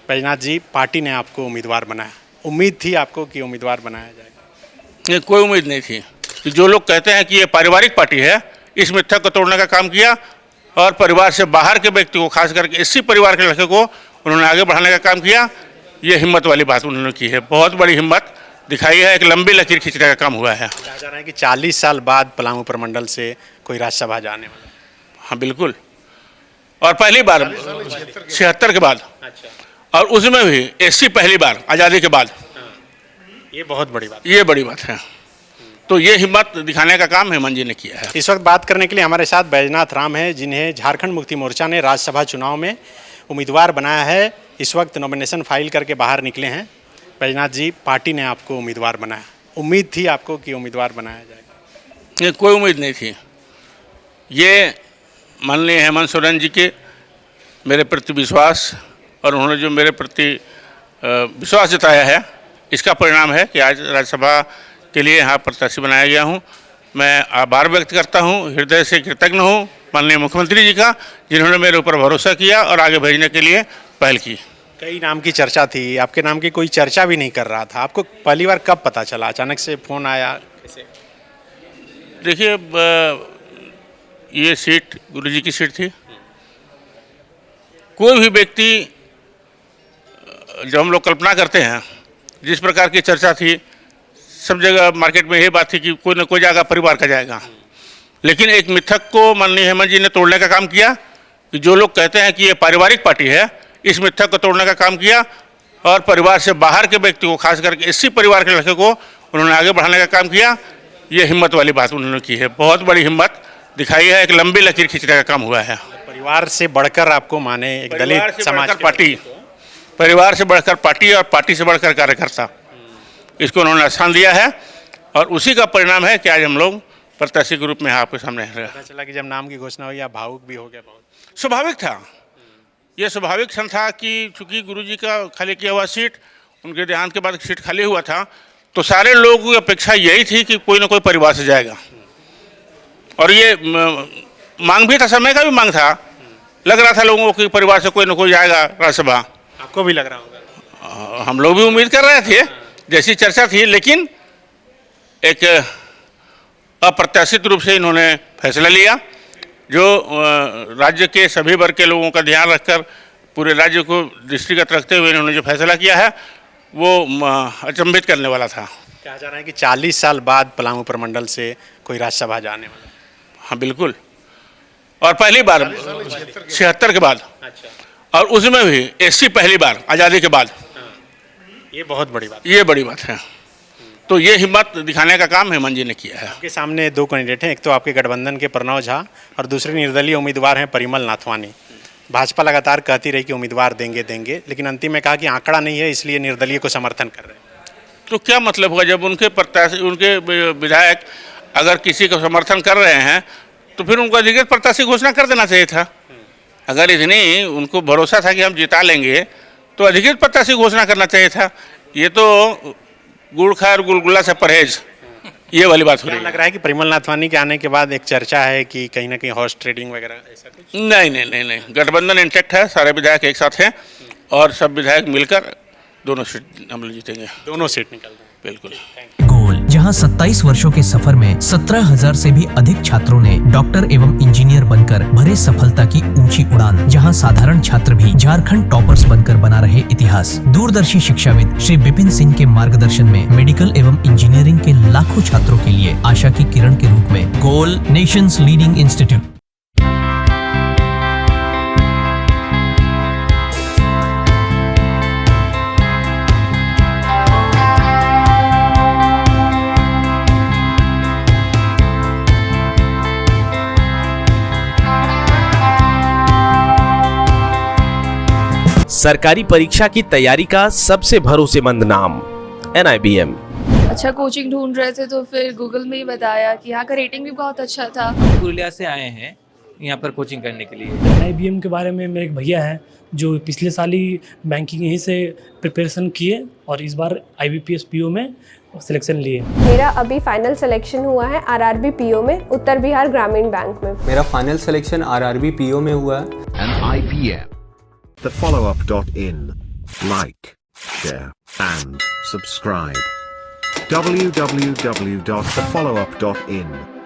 बैजनाथ जी, party ने आपको उम्मीदवार बनाया, उम्मीद थी आपको कि उम्मीदवार बनाया जाएगा? ये कोई उम्मीद नहीं थी। तो जो लोग कहते हैं कि ये पारिवारिक पार्टी है, इस मिथक को तोड़ने का काम किया और परिवार से बाहर के व्यक्ति को, खास करके इसी परिवार के लड़के को उन्होंने आगे बढ़ाने का काम किया। ये हिम्मत वाली बात उन्होंने की है, बहुत बड़ी हिम्मत दिखाई है। एक लंबी लकीर खींचने का काम हुआ है। कहा जा रहा है कि 40 साल बाद पलामू प्रमंडल से कोई राज्यसभा जाने वाला। हाँ बिल्कुल, और पहली बार 76 के बाद, अच्छा, और उसमें भी एससी पहली बार आज़ादी के बाद। ये बहुत बड़ी बात। ये बड़ी बात है। तो ये हिम्मत दिखाने का काम हेमंत जी ने किया है। इस वक्त बात करने के लिए हमारे साथ बैजनाथ राम हैं, जिन्हें झारखंड मुक्ति मोर्चा ने राज्यसभा चुनाव में उम्मीदवार बनाया है। इस वक्त नॉमिनेशन फाइल करके बाहर निकले हैं। बैजनाथ जी, पार्टी ने आपको उम्मीदवार बनाया, उम्मीद थी आपको कि उम्मीदवार बनाया जाएगा? ये कोई उम्मीद नहीं थी। ये माननीय हेमंत सोरेन जी के मेरे प्रति विश्वास और उन्होंने जो मेरे प्रति विश्वास जताया है, इसका परिणाम है कि आज राज्यसभा के लिए यहाँ प्रत्याशी बनाया गया हूँ। मैं आभार व्यक्त करता हूँ, हृदय से कृतज्ञ हूँ माननीय मुख्यमंत्री जी का, जिन्होंने मेरे ऊपर भरोसा किया और आगे भेजने के लिए पहल की। कई नाम की चर्चा थी, आपके नाम की कोई चर्चा भी नहीं कर रहा था। आपको पहली बार कब पता चला? अचानक से फ़ोन आया कैसे? देखिए, ये सीट गुरुजी की सीट थी। कोई भी व्यक्ति, जब हम लोग कल्पना करते हैं, जिस प्रकार की चर्चा थी, सब जगह मार्केट में यही बात थी कि कोई न कोई जाएगा, परिवार का जाएगा। लेकिन एक मिथक को माननीय हेमंत जी ने तोड़ने का काम किया कि जो लोग कहते हैं कि ये पारिवारिक पार्टी है, इस मिथक को तोड़ने का काम किया और परिवार से बाहर के व्यक्ति को, खास करके इसी परिवार के लड़के को उन्होंने आगे बढ़ाने का काम किया। ये हिम्मत वाली बात उन्होंने की है, बहुत बड़ी हिम्मत दिखाई है। एक लंबी लकीर खींचने का काम हुआ है। परिवार से बढ़कर आपको माने एक दलित समाज पार्टी, परिवार से बढ़कर पार्टी और पार्टी से बढ़कर कार्यकर्ता, इसको उन्होंने स्थान दिया है और उसी का परिणाम है कि आज हम लोग प्रत्याशी के रूप में आपके सामने हैं। पता चला कि जब नाम की घोषणा हुई आप भावुक भी हो गए बहुत? स्वाभाविक था, ये स्वाभाविक क्षण था कि चूंकि गुरुजी का खाली किया हुआ सीट, उनके देहांत के बाद सीट खाली हुआ था, तो सारे लोगों की अपेक्षा यही थी कि कोई ना कोई परिवार से जाएगा। और ये मांग भी था, समय का भी मांग था। लग रहा था लोगों को कि परिवार से कोई ना कोई जाएगा राज्यसभा। आपको भी लग रहा होगा? हम लोग भी उम्मीद कर रहे थे, जैसी चर्चा थी, लेकिन एक अप्रत्याशित रूप से इन्होंने फैसला लिया, जो राज्य के सभी वर्ग के लोगों का ध्यान रखकर, पूरे राज्य को दृष्टिगत रखते हुए इन्होंने जो फैसला किया है, वो अचंभित करने वाला था। कहा जा रहा है कि 40 साल बाद पलामू प्रमंडल से कोई राज्यसभा जाने वाला। हाँ बिल्कुल, और पहली बार 76 के बाद, अच्छा, और उसमें भी एससी पहली बार आज़ादी के बाद। ये बहुत बड़ी बात। ये बड़ी बात है। तो ये हिम्मत दिखाने का काम हेमंत जी ने किया है। आपके सामने दो कैंडिडेट हैं, एक तो आपके गठबंधन के प्रणव झा और दूसरे निर्दलीय उम्मीदवार हैं परिमल नाथवानी। भाजपा लगातार कहती रही कि उम्मीदवार देंगे, लेकिन अंतिम में कहा कि आंकड़ा नहीं है, इसलिए निर्दलीय को समर्थन कर रहे हैं। तो क्या मतलब हुआ? जब उनके प्रत्याशी, उनके विधायक अगर किसी को समर्थन कर रहे हैं, तो फिर उनको अधिकृत प्रत्याशी घोषणा कर देना चाहिए था। अगर इतनी उनको भरोसा था कि हम जिता लेंगे, तो अधिकृत प्रत्याशी घोषणा करना चाहिए था। ये तो गुड़ खा और गुलगुला से परहेज, ये वाली बात हो रही है। लग रहा है कि परिमल नाथवानी के आने के बाद एक चर्चा है कि कहीं ना कहीं हॉर्स ट्रेडिंग वगैरह ऐसा कुछ? नहीं, गठबंधन इंटैक्ट है, सारे विधायक एक साथ हैं और सब विधायक मिलकर दोनों सीट हम लोग जीतेंगे। दोनों सीट निकल रहे हैं। बिल्कुल। गोल, जहां 27 वर्षों के सफर में 17,000 से भी अधिक छात्रों ने डॉक्टर एवं इंजीनियर बनकर भरे सफलता की ऊंची उड़ान, जहां साधारण छात्र भी झारखंड टॉपर्स बनकर बना रहे इतिहास। दूरदर्शी शिक्षाविद श्री विपिन सिंह के मार्गदर्शन में मेडिकल एवं इंजीनियरिंग के लाखों छात्रों के लिए आशा की किरण के रूप में गोल, नेशंस लीडिंग इंस्टीट्यूट। सरकारी परीक्षा की तैयारी का सबसे भरोसेमंद नाम NIBM। अच्छा कोचिंग ढूंढ रहे थे तो फिर गूगल में ही बताया कि यहाँ का रेटिंग भी बहुत अच्छा था। पुरुलिया से आए हैं यहाँ पर कोचिंग करने के लिए। NIBM के बारे में मेरे एक भैया हैं जो पिछले साल ही बैंकिंग यहीं से प्रिपरेशन किए और इस बार IBPS PO में सिलेक्शन लिए। मेरा अभी फाइनल सिलेक्शन हुआ है RRB PO में, उत्तर बिहार ग्रामीण बैंक में। मेरा फाइनल सिलेक्शन RRB PO में हुआ है। And IBM, the follow-up.in like, share, and subscribe. www.thefollowup.in